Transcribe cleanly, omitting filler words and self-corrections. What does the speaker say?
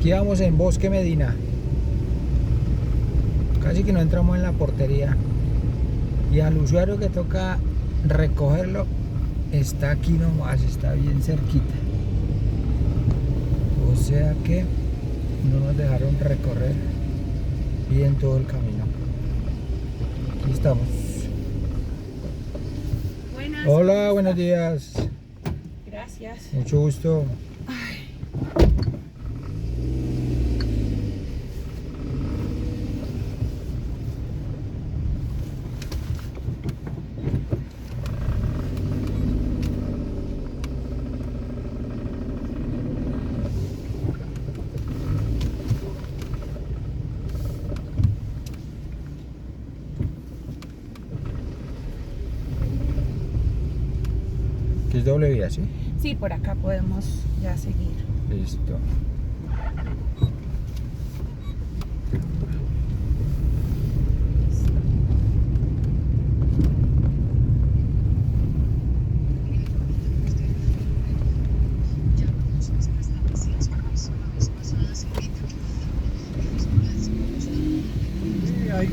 Aquí vamos en Bosque, Medina. Casi que no entramos en la portería. Y al usuario que toca recogerlo está aquí nomás, está bien cerquita. O sea que no nos dejaron recorrer bien todo el camino. Aquí estamos. Buenas. Hola, buenos días. Gracias. Mucho gusto. Que es doble vía, ¿sí? Sí, por acá podemos ya seguir. Listo. Sí, hay